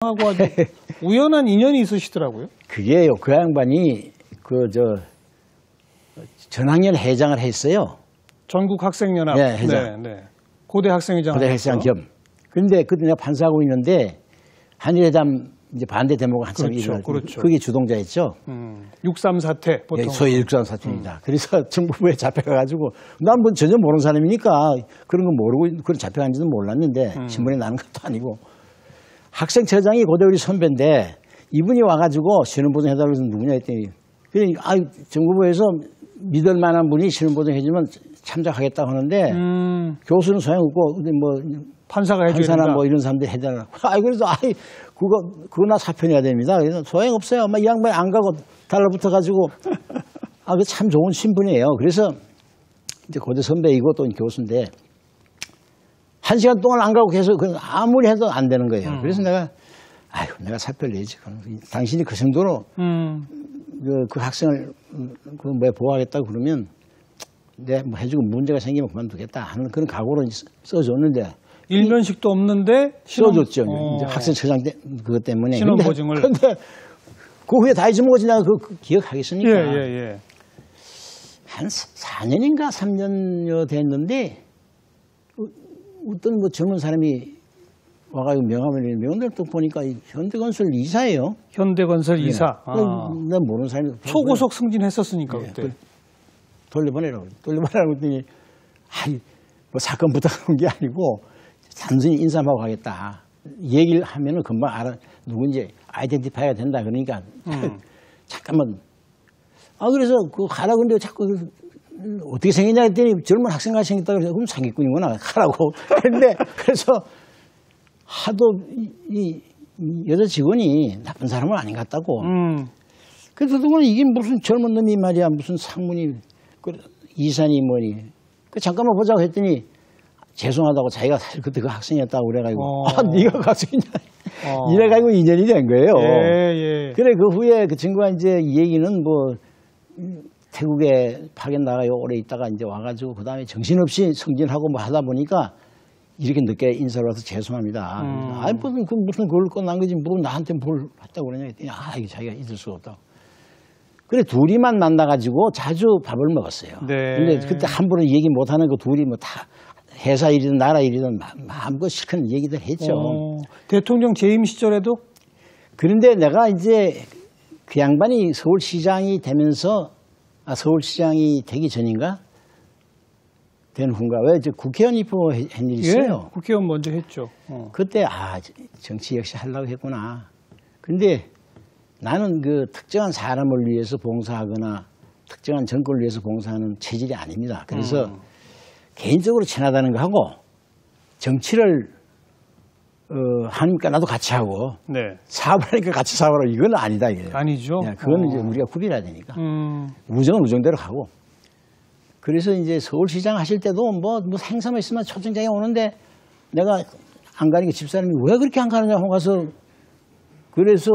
하고 아주 우연한 인연이 있으시더라고요. 그게요. 그 양반이 전학년 회장을 했어요. 전국 학생연합. 네, 회장. 네. 고대 학생회장. 고대 학생회장 겸. 근데 그때 내가 판사하고 있는데 한일회담 이제 반대 데모가 한참 일어나고 그렇죠. 그게 주동자였죠. 6.3 사태 보통. 예, 소위 6.3 사태입니다. 그래서 정부부에 잡혀가지고 난 뭐 전혀 모르는 사람이니까 그런 거 모르고 그런 잡혀간지는 몰랐는데 신문에 나는 것도 아니고 학생처장이 고대 우리 선배인데 이분이 와가지고 신원보증 해달라고 해서 누구냐 했더니 그냥 정부부에서 믿을 만한 분이 신원보증 해주면 참작하겠다고 하는데 교수는 소용없고 뭐 판사가 해줘야 된다. 판사나 뭐 이런 사람들이 해달라고. 그래서 그거 나 사표내야 됩니다. 그래서 소용없어요. 막 이 양반이 안 가고 달라붙어가지고 그 참 좋은 신분이에요. 그래서 이제 고대 선배이고 또 교수인데 1시간 동안 안 가고 계속 아무리 해도 안 되는 거예요. 그래서 내가 내가 사표를 내지. 당신이 그 정도로 그 학생을 보호하겠다고 그러면 내가 뭐 해주고 문제가 생기면 그만두겠다 하는 그런 각오로 써줬는데 일면식도 없는데 써줬죠. 이제 학생처장 그것 때문에. 신원보증을. 근데 그 후에 다 잊어먹었지 내가 그 기억하겠습니까? 예. 한 4년인가 3년여 됐는데 어떤 뭐 젊은 사람이 와가지고 명함을 명함을 또 보니까 현대건설 이사예요. 현대건설 이사. 난 모르는 사람이. 초고속 승진했었으니까 그때. 돌려보내라고 했더니 뭐 사건 부탁한 게 아니고 단순히 인사하고 가겠다. 얘기를 하면은 금방 알아 누군지 아이덴티파이가 된다. 그러니까 잠깐만. 그래서 가라 근데 자꾸 어떻게 생겼냐 했더니 젊은 학생같이 생겼다 그래서 그럼 사기꾼이구나 가라고 했는데 그래서 하도 이 여자 직원이 나쁜 사람은 아닌 것 같다고. 그래서 그동안 이게 무슨 젊은 놈이 말이야 무슨 상무니 이사니 뭐니 잠깐만 보자고 했더니 죄송하다고 자기가 사실 그때 그 학생이었다고 그래가지고 네가 학생이냐 이래가지고 인연이 된 거예요. 예. 그래 그 후에 그 친구가 이제 이 얘기는 뭐 태국에 파견 나가요 오래 있다가 이제 와가지고 그 다음에 정신없이 승진하고 뭐 하다 보니까 이렇게 늦게 인사를 와서 죄송합니다. 무슨 그걸 끝난 거지 뭐 나한테 뭘 했다고 그러냐 했더니 이게 자기가 잊을 수가 없다고. 그래 둘이만 만나가지고 자주 밥을 먹었어요. 네. 근데 그때 함부로 얘기 못하는 그 둘이 뭐 다 회사 일이든 나라 일이든 마음껏 실컷 얘기들 했죠. 대통령 재임 시절에도? 그런데 내가 이제 그 양반이 서울시장이 되면서 서울시장이 되기 전인가? 된 후인가? 왜 이제 국회의원 입후한 일이 있어요. 예, 국회의원 먼저 했죠. 그때 정치 역시 하려고 했구나. 근데 나는 그 특정한 사람을 위해서 봉사하거나 특정한 정권을 위해서 봉사하는 체질이 아닙니다. 그래서 개인적으로 친하다는 거 하고 정치를 하니까 나도 같이 하고 사업을 하니까 같이 사업하고 이건 아니다. 이게. 아니죠. 그건 이제 우리가 구별해야 되니까. 우정은 우정대로 가고. 그래서 이제 서울시장 하실 때도 뭐 행사만 있으면 초청장이 오는데 내가 안 가니까 집사람이 왜 그렇게 안 가느냐 하고 가서 그래서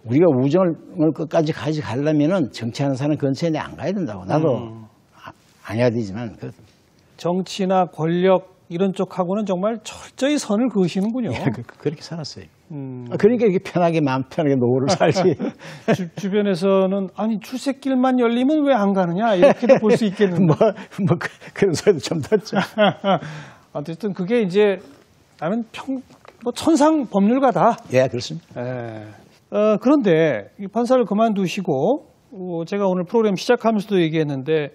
우리가 우정을 끝까지 가려면은 정치하는 사람 근처에 내가 안 가야 된다고. 나도 안 해야 되지만. 정치나 권력 이런 쪽하고는 정말 철저히 선을 그으시는군요. 그렇게 살았어요. 그러니까 이렇게 편하게 마음 편하게 노후를 살지. 주변에서는 출세길만 열리면 왜 안 가느냐 이렇게도 볼 수 있겠는데. 그런 소리도 좀 듣죠. 어쨌든 그게 이제 나는 천상 법률가다. 예, 그렇습니다. 그런데 이 판사를 그만두시고 제가 오늘 프로그램 시작하면서도 얘기했는데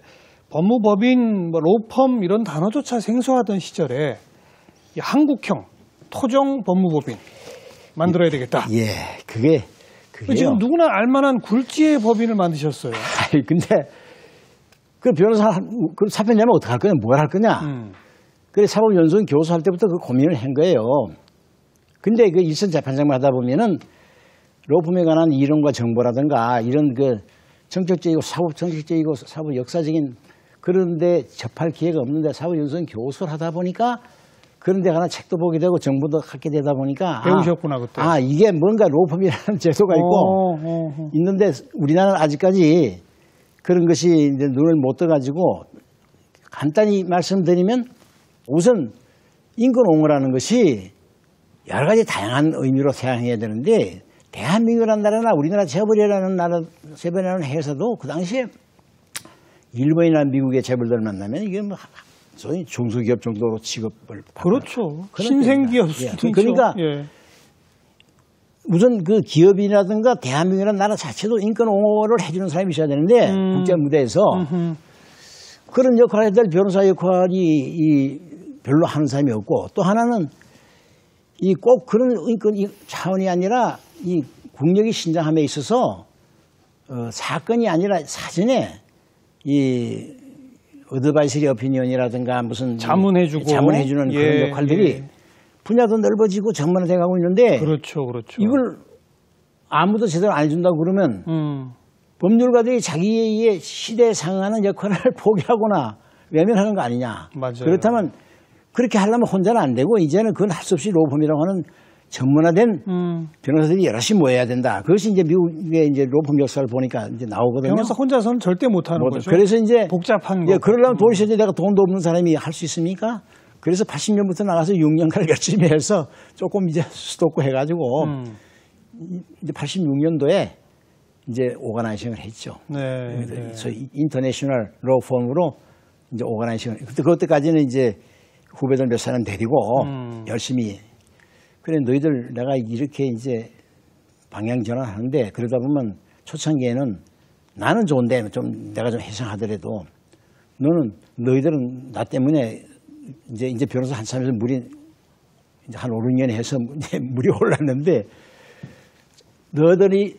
법무법인, 로펌 이런 단어조차 생소하던 시절에 이 한국형 토종 법무법인 만들어야 되겠다. 예, 그게 지금 누구나 알만한 굴지의 법인을 만드셨어요. 근데 그 변호사 그 사표 내면 어떡할 거냐, 뭘 할 거냐. 그래 사법연수원 교수할 때부터 그 고민을 한 거예요. 근데 그 일선 재판장만 하다 보면은 로펌에 관한 이론과 정보라든가 이런 그 정책적이고 사법 정책적이고 사법 역사적인 그런데 접할 기회가 없는데 사법연수원 교수를 하다 보니까 그런 데 관한 책도 보게 되고 정보도 갖게 되다 보니까 배우셨구나 그때. 이게 뭔가 로펌이라는 제도가 있고 있는데 우리나라는 아직까지 그런 것이 이제 눈을 못 떠가지고 간단히 말씀드리면 우선 인권옹호라는 것이 여러 가지 다양한 의미로 사용해야 되는데 대한민국이라는 나라나 우리나라 재벌이라는 회사도 그 당시에 일본이나 미국의 재벌들 만나면 이게 뭐 소위 중소기업 정도로 취급을 받고 그렇죠. 신생기업 수준이죠. 그러니까 예. 우선 그 기업이라든가 대한민국이라는 나라 자체도 인권 옹호를 해주는 사람이 있어야 되는데 국제 무대에서 그런 역할을 해야 될 변호사 역할이 별로 하는 사람이 없고 또 하나는 이 꼭 그런 인권 차원이 아니라 이 국력이 신장함에 있어서 사건이 아니라 사전에 이 어드바이서리 오피니언이라든가 무슨 자문해주는 예, 그런 역할들이 예. 분야도 넓어지고 전문화돼 가고 있는데 그렇죠, 그렇죠. 이걸 아무도 제대로 안 해준다고 그러면 법률가들이 자기의 시대에 상응하는 역할을 포기하거나 외면하는 거 아니냐. 맞아요. 그렇다면 그렇게 하려면 혼자는 안 되고 이제는 그건 할 수 없이 로펌이라고 하는 전문화된 변호사들이 여럿이 모여야 된다. 그것이 이제 미국의 이제 로펌 역사를 보니까 이제 나오거든요. 변호사 혼자서는 절대 못하는 거죠. 그래서 이제 복잡한 거. 그러려면 돈이 있어야지 내가 돈도 없는 사람이 할 수 있습니까? 그래서 80년부터 나가서 6년간 열심히 해서 조금 이제 수도고 해가지고 이제 86년도에 이제 오가나이징을 했죠. 네. 그래서 인터내셔널 로펌으로 이제 오가나이징을. 그때까지는 이제 후배들 몇 사람 데리고 열심히. 그래 너희들 내가 이렇게 이제 방향 전환하는데 그러다 보면 초창기에는 나는 좋은데 좀 내가 좀 희생하더라도 너희들은 나 때문에 이제 변호사 한참 해서 물이 이제 한 5, 6년 해서 이제 물이 올랐는데 너희들이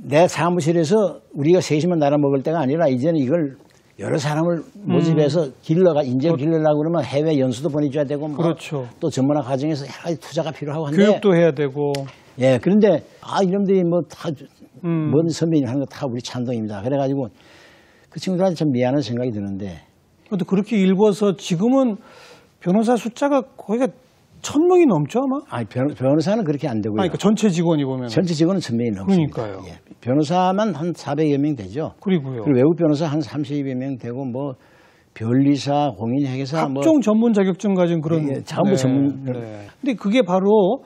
내 사무실에서 우리가 셋이만 나눠 먹을 때가 아니라 이제는 이걸 여러 사람을 모집해서 인재 길러려고 그러면 해외 연수도 보내줘야 되고 뭐 그렇죠. 또 전문화 과정에서 여러 가지 투자가 필요하고 한데 교육도 해야 되고. 예, 그런데 이놈들이 뭐 다 먼 선배님 하는 거 다 우리 찬동입니다. 그래가지고 그 친구들한테 참 미안한 생각이 드는데. 그런데 그렇게 일궈서 지금은 변호사 숫자가 거기가 1,000명이 넘죠 아마? 아니 변호사는 그렇게 안 되고요. 그러니까 전체 직원이 보면. 전체 직원은 1,000명이 넘습니다. 그러니까요. 예, 변호사만 한 400여 명 되죠. 그리고요. 그리고 외국 변호사 한 30여 명 되고 뭐 변리사, 공인회계사 각종 전문 자격증 가진 그런. 예, 전부 전문. 네. 근데 그게 바로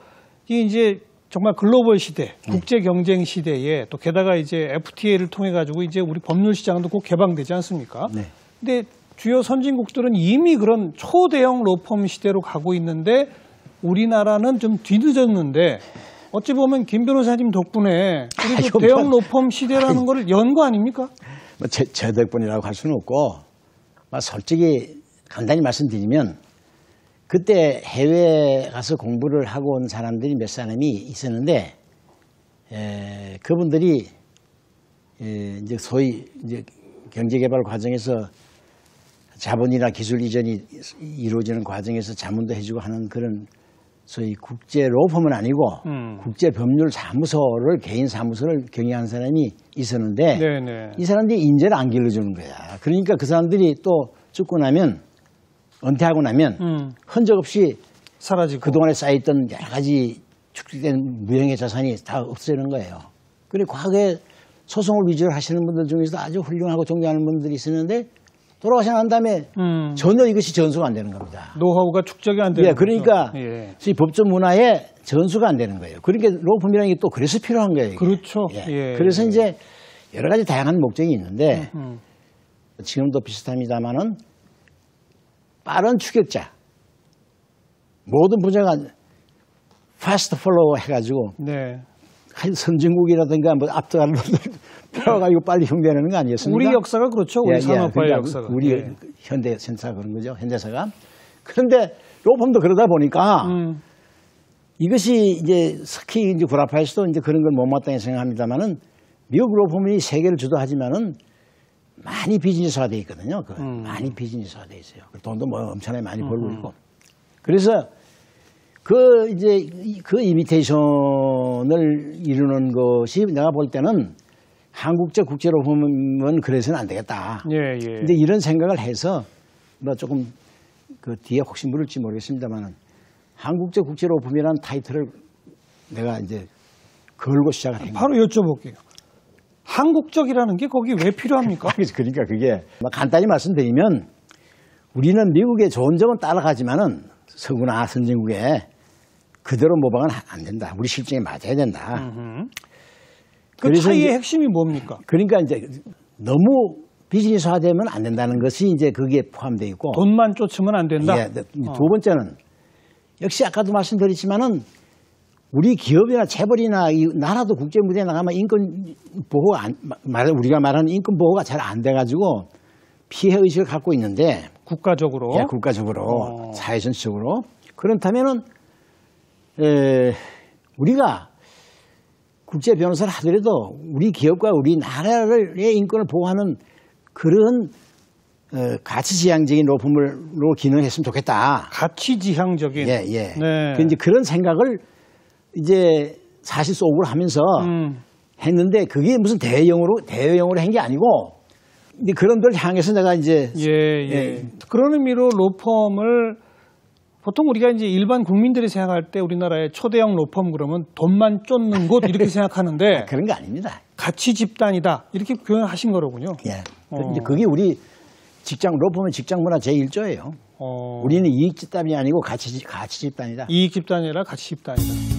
이제 정말 글로벌 시대, 국제 경쟁 시대에 또 게다가 이제 FTA를 통해 가지고 이제 우리 법률 시장도 곧 개방되지 않습니까? 네. 근데 주요 선진국들은 이미 그런 초대형 로펌 시대로 가고 있는데 우리나라는 좀 뒤늦었는데 어찌 보면 김 변호사님 덕분에 우리도 대형 로펌 시대라는 걸 연 거 아닙니까? 뭐 제 덕분이라고 할 수는 없고 솔직히 간단히 말씀드리면 그때 해외에 가서 공부를 하고 온 사람들이 몇 사람이 있었는데 그분들이 이제 소위 이제 경제개발 과정에서 자본이나 기술 이전이 이루어지는 과정에서 자문도 해주고 하는 그런 소위 국제 로펌은 아니고 국제 법률 사무소를 개인 사무소를 경영하는 사람이 있었는데 네네. 이 사람들이 인재를 안 길러주는 거야. 그러니까 그 사람들이 또 죽고 나면 은퇴하고 나면 흔적 없이 사라지고 그동안에 쌓여있던 여러 가지 축적된 무형의 자산이 다 없어지는 거예요. 그리고 과거에 소송을 위주로 하시는 분들 중에서도 아주 훌륭하고 존경하는 분들이 있었는데 돌아가시고 난 다음에 전혀 이것이 전수가 안 되는 겁니다. 노하우가 축적이 안 되는 예, 그러니까 거죠. 예. 이 법조 문화에 전수가 안 되는 거예요. 그러니까 로펌이라는 게 또 그래서 필요한 거예요. 이게. 그렇죠. 예. 예. 그래서 이제 여러 가지 다양한 목적이 있는데 지금도 비슷합니다만은 빠른 추격자 모든 분야가 fast follow 해가지고 네. 선진국이라든가 뭐 앞서가는 분들 펴가지고 빨리 흉내내는 거 아니었습니까? 우리 역사가 그렇죠. 우리 산업화의 그러니까 역사가. 우리 예. 현대센사 그런 거죠. 현대사가. 그런데 로펌도 그러다 보니까 이것이 이제 특히 이제 구라파에서도 이제 그런 걸 못마땅히 생각합니다만은 미국 로펌이 세계를 주도하지만은 많이 비즈니스화 돼 있거든요. 많이 비즈니스화 돼 있어요. 돈도 뭐 엄청나게 많이 벌고 있고. 그래서 그 이제 그 이미테이션을 이루는 것이 내가 볼 때는 한국적 국제로 보면 그래서는 안 되겠다. 예, 예. 근데 이런 생각을 해서 뭐 조금 그 뒤에 혹시 물을지 모르겠습니다만은 한국적 국제로 보면이라는 타이틀을 내가 이제 걸고 시작을 한 바로 여쭤볼게요. 한국적이라는 게 거기 왜 필요합니까? 그러니까 그게 간단히 말씀드리면 우리는 미국의 좋은 점은 따라가지만은 서구나 선진국에 그대로 모방은 안 된다. 우리 실정에 맞아야 된다. 그 차이의 핵심이 뭡니까? 그러니까 이제 너무 비즈니스화되면 안 된다는 것이 이제 거기에 포함되어 있고. 돈만 쫓으면 안 된다. 예, 두 번째는 역시 아까도 말씀드렸지만은 우리 기업이나 재벌이나 이 나라도 국제 무대에 나가면 인권 보호가 우리가 말하는 인권 보호가 잘 안 돼가지고 피해 의식을 갖고 있는데 국가적으로, 예, 국가적으로 사회 전체적으로 그렇다면은 우리가 국제 변호사를 하더라도 우리 기업과 우리 나라의 인권을 보호하는 그런 가치지향적인 로펌으로 기능했으면 좋겠다. 가치지향적인. 예, 예. 네. 이제 그런 생각을 이제 사실 속으로 하면서 했는데 그게 무슨 대형으로 한 게 아니고 이제 그런 걸 향해서 내가 이제 예. 그런 의미로 로펌을 보통 우리가 이제 일반 국민들이 생각할 때 우리나라의 초대형 로펌 그러면 돈만 쫓는 곳 이렇게 생각하는데 그런 거 아닙니다. 가치 집단이다 이렇게 표현하신 거로군요. 예. 이제 그게 우리 로펌의 직장 문화 제1조예요. 우리는 이익 집단이 아니고 가치 집단이다. 이익 집단이 아니라 가치 집단이다.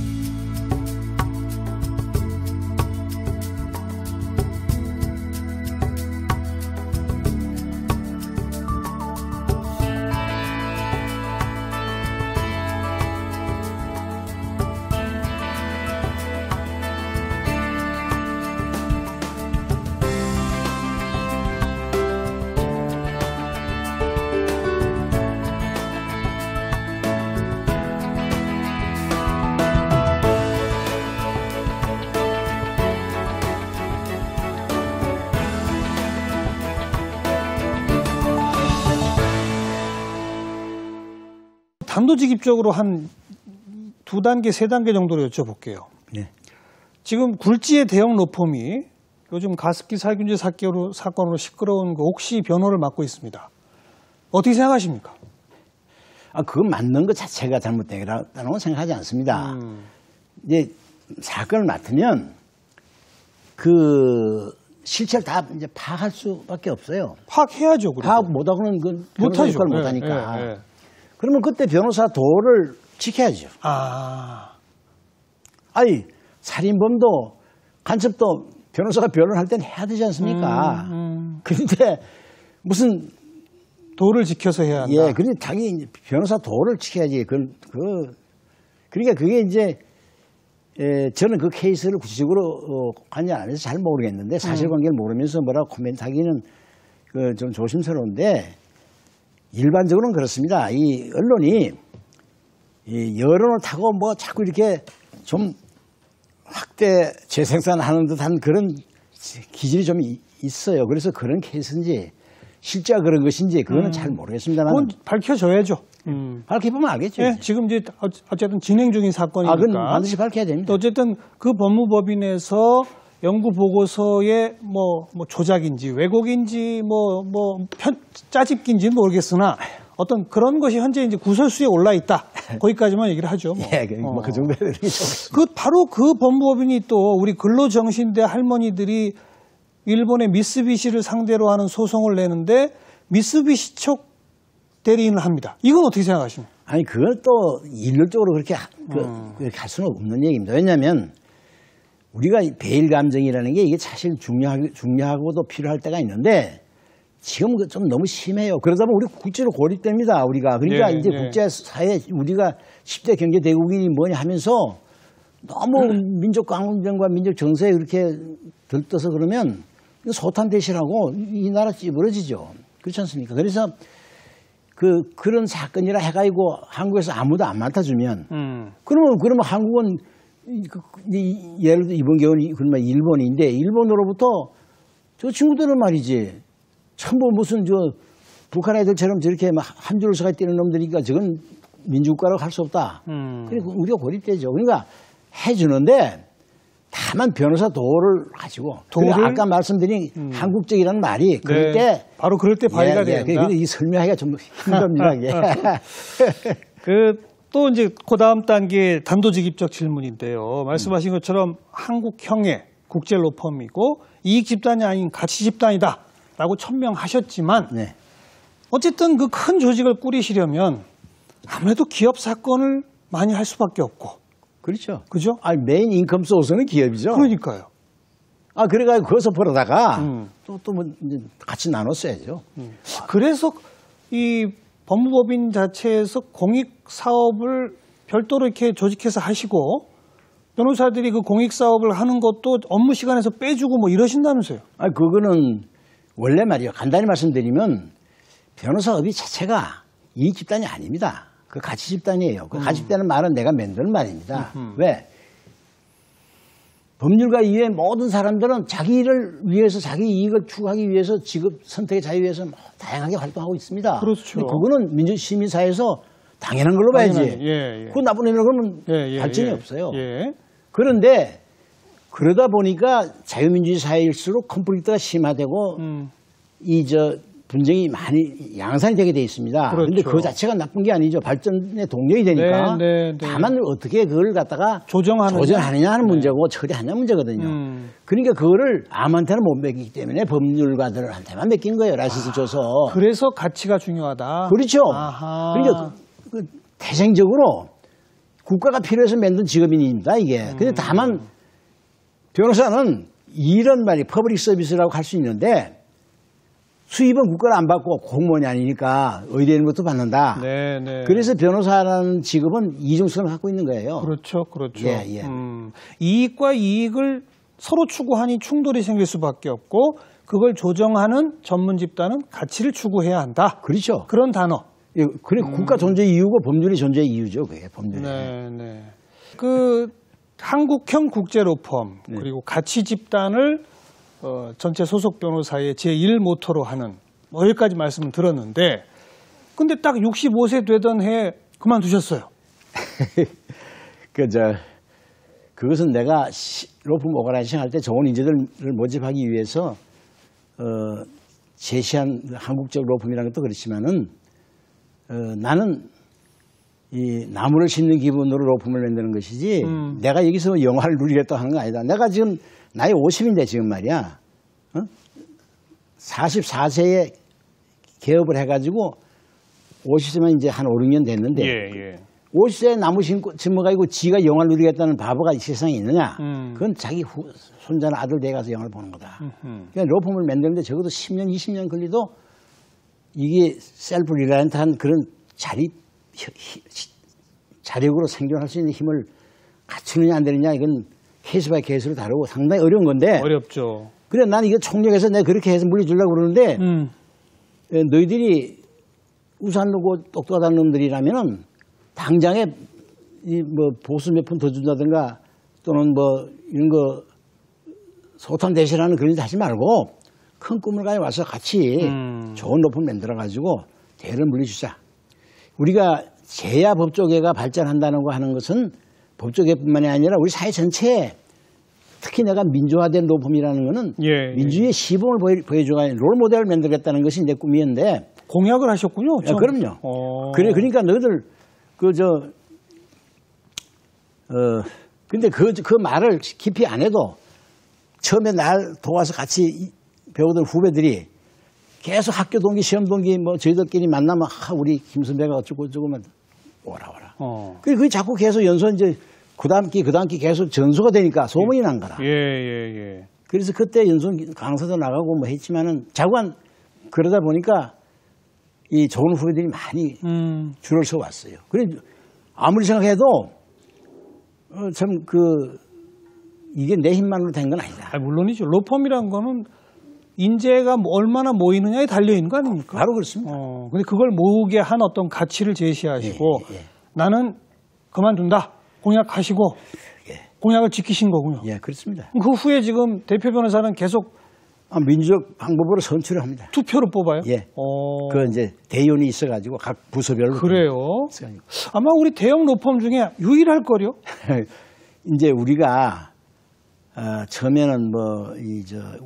단도직입적으로 한 2단계, 3단계 정도로 여쭤볼게요. 네. 지금 굴지의 대형 로펌이 요즘 가습기 살균제 사건으로 시끄러운 거 혹시 변호를 맡고 있습니다. 어떻게 생각하십니까? 그건 맞는 것 자체가 잘못되다는 건 생각하지 않습니다. 이제 사건을 맡으면 그 실체를 다 이제 파악할 수밖에 없어요. 파악해야죠. 그래도. 파악 못하고는 그 변호사 못하죠. 역할을 못하니까. 그러면 그때 변호사 도를 지켜야죠. 아니 살인범도 간첩도 변호사가 변론할 땐 해야 되지 않습니까? 그런데 무슨 도를 지켜서 해야 한다. 예, 그런데 자기 변호사 도를 지켜야지. 그러니까 그게 이제 저는 그 케이스를 구체적으로 관여 안 해서 잘 모르겠는데 사실관계를 모르면서 뭐라고 코멘트하기는 좀 조심스러운데. 일반적으로는 그렇습니다. 이 언론이 이 여론을 타고 뭐 자꾸 이렇게 좀 확대 재생산하는 듯한 그런 기질이 좀 있어요. 그래서 그런 케이스인지 실제가 그런 것인지 그거는 잘 모르겠습니다. 그건 밝혀져야죠. 밝혀보면 알겠죠. 예, 지금 이제 어쨌든 진행 중인 사건이니까. 그건 반드시 밝혀야 됩니다. 어쨌든 그 법무법인에서 연구 보고서의 뭐 조작인지 왜곡인지 짜집기인지는 모르겠으나 어떤 그런 것이 현재 이제 구설수에 올라 있다. 거기까지만 얘기를 하죠. 예, 그 정도에 되겠죠. 바로 그 법무법인이 또 우리 근로정신대 할머니들이 일본의 미쓰비시를 상대로 하는 소송을 내는데 미쓰비시 쪽 대리인을 합니다. 이건 어떻게 생각하십니까? 아니 그것도 일률적으로 그렇게 할 수는 없는 얘기입니다. 왜냐하면 우리가 배일 감정이라는 게 이게 사실 중요하고도 필요할 때가 있는데 지금 좀 너무 심해요. 그러다 보면 우리 국제로 고립됩니다. 우리가. 그러니까 이제 국제사회 우리가 10대 경제 대국이 뭐냐 하면서 너무 민족 강점과 민족 정서에 그렇게 들떠서 그러면 소탄 대실하고 이 나라 찌부러지죠. 그렇지 않습니까? 그래서 그런 사건이라 해가지고 한국에서 아무도 안 맡아주면 그러면 한국은 예를 들어 이번 겨울이 그러면 일본인데 일본으로부터 저 친구들은 말이지 전부 무슨 북한 애들처럼 저렇게 막 한 줄을 서가 뛰는 놈들이니까 저건 민주국가라고 할 수 없다. 그리고 우리가 고립되죠. 그러니까 해주는데 다만 변호사 도를 가지고 아까 말씀드린 한국적이라는 말이 그럴 때 바로 그럴 때 발휘가 된다. 근데 이 설명하기가 좀 힘듭니다. 이게. 또 이제 그 다음 단계 단도직입적 질문인데요. 말씀하신 것처럼 한국형의 국제 로펌이고 이익 집단이 아닌 가치 집단이다라고 천명하셨지만 어쨌든 그 큰 조직을 꾸리시려면 아무래도 기업 사건을 많이 할 수밖에 없고 그렇죠. 그죠? 아니, 메인 인컴 소스는 기업이죠. 그러니까요. 그래가지고 거기서 벌어다가 또 뭐 같이 나눴어야죠. 그래서 이 법무법인 자체에서 공익 사업을 별도로 이렇게 조직해서 하시고 변호사들이 그 공익 사업을 하는 것도 업무 시간에서 빼주고 뭐 이러신다면서요? 그거는 원래 말이요. 간단히 말씀드리면 변호사업이 자체가 이익 집단이 아닙니다. 그 가치 집단이에요. 그 가치 집단은 말은 내가 만드는 말입니다. 왜? 법률가 이외의 모든 사람들은 자기 일을 위해서 자기 이익을 추구하기 위해서 직업 선택의 자유 위해서 뭐 다양하게 활동하고 있습니다. 그렇죠. 근데 그거는 민주시민사회에서 당연한 걸로 봐야지. 예. 그거 나쁜 일을 그러면 발전이 없어요. 그런데 그러다 보니까 자유민주주의 사회일수록 컨플릭트가 심화되고 분쟁이 많이 양산이 되게 돼 있습니다. 그런데 그렇죠. 그 자체가 나쁜 게 아니죠. 발전의 동력이 되니까. 다만 어떻게 그걸 갖다가 조정하느냐 하는 문제고 처리하느냐 문제거든요. 그러니까 그거를 아무한테는 못 맡기기 때문에 법률가들한테만 맡긴 거예요. 라이선스 줘서. 그래서 가치가 중요하다. 그렇죠. 아하. 그러니까 태생적으로 국가가 필요해서 만든 직업인입니다. 이게. 근데 다만 변호사는 이런 말이 퍼블릭 서비스라고 할 수 있는데 수입은 국가를 안 받고 공무원이 아니니까 의뢰 있는 것도 받는다. 네. 그래서 변호사라는 직업은 이중성을 갖고 있는 거예요. 그렇죠. 예. 이익과 이익을 서로 추구하니 충돌이 생길 수밖에 없고 그걸 조정하는 전문 집단은 가치를 추구해야 한다. 그렇죠. 그런 단어. 예, 그래 국가 존재 이유고 법률이 존재 이유죠. 그게 법률이. 네. 그 한국형 국제 로펌 그리고 가치 집단을 전체 소속 변호사의 제1 모토로 하는 뭐 여기까지 말씀을 들었는데 근데 딱 65세 되던 해에 그만두셨어요. 그것은 내가 로펌 오거나이징 할 때 좋은 인재들을 모집하기 위해서 제시한 한국적 로펌이라는 것도 그렇지만은 나는 이 나무를 심는 기분으로 로펌을 만드는 것이지 내가 여기서 영화를 누리겠다 하는 거 아니다. 내가 지금 나이 50인데 지금 말이야. 44세에 개업을 해가지고 50세면 이제 한 5, 6년 됐는데 50세에 나무 심어가지고 지가 영화를 누리겠다는 바보가 이 세상에 있느냐. 그건 자기 손자나 아들 댁에 가서 영화를 보는 거다. 그러니까 로펌을 만드는데 적어도 10년, 20년 걸리도 이게 셀프 리라이언트한 그런 자력으로 생존할 수 있는 힘을 갖추느냐 안 되느냐 이건 케이스 바이 케이스로 다루고 상당히 어려운 건데. 어렵죠. 그래 난 이거 총력해서 내가 그렇게 해서 물려주려고 그러는데 너희들이 우산 놓고 똑똑하다는 놈들이라면은 당장에 이 뭐 보수 몇 푼 더 준다든가 또는 뭐 이런 거 소탐 대신하는 그런 일 하지 말고 큰 꿈을 가지고 와서 같이 좋은 로펌 만들어 가지고 대를 물려주자. 우리가 제야 법조계가 발전한다는 거 하는 것은 법조계뿐만이 아니라 우리 사회 전체에 특히 내가 민주화된 로펌이라는 거는 민주주의의 시범을 보여줘야 롤 모델을 만들겠다는 것이 내 꿈이었는데 공약을 하셨군요. 그럼요. 그러니까 너희들 근데 그 말을 깊이 안 해도 처음에 날 도와서 같이 배우던 후배들이 계속 학교 동기, 시험 동기 뭐 저희들끼리 만나면 우리 김 선배가 어쩌고 저쩌고면 오라. 그게 자꾸 계속 연수 이제 그 다음 기 계속 전수가 되니까 소문이 난 거라. 그래서 그때 연수 강사도 나가고 뭐 했지만은 자꾸만 그러다 보니까 이 좋은 후배들이 많이 줄을 서 왔어요. 그래 아무리 생각해도 이게 내 힘만으로 된 건 아니다. 물론이죠. 로펌이란 거는 인재가 얼마나 모이느냐에 달려 있는 거 아닙니까? 바로 그렇습니다. 근데 그걸 모으게 한 어떤 가치를 제시하시고 나는 그만둔다. 공약하시고 공약을 지키신 거군요. 그렇습니다. 그 후에 지금 대표 변호사는 계속 민주적 방법으로 선출을 합니다. 투표로 뽑아요? 그 이제 대의원이 있어가지고 각 부서별로. 그래요? 아마 우리 대형 로펌 중에 유일할 거요. 이제 우리가 처음에는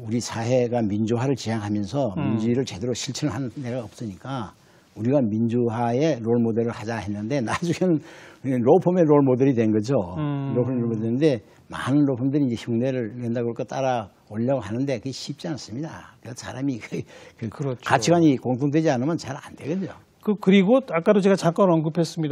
우리 사회가 민주화를 지향하면서 민주주의를 제대로 실천한 데가 없으니까 우리가 민주화의 롤 모델을 하자 했는데 나중에는 로펌의 롤 모델이 된 거죠. 로펌의 롤 모델이 됐는데 많은 로펌들이 이제 흉내를 낸다고 그럴까 따라오려고 하는데 그게 쉽지 않습니다. 사람이 그렇죠. 가치관이 공통되지 않으면 잘 안 되거든요. 그리고 아까도 제가 잠깐 언급했습니다.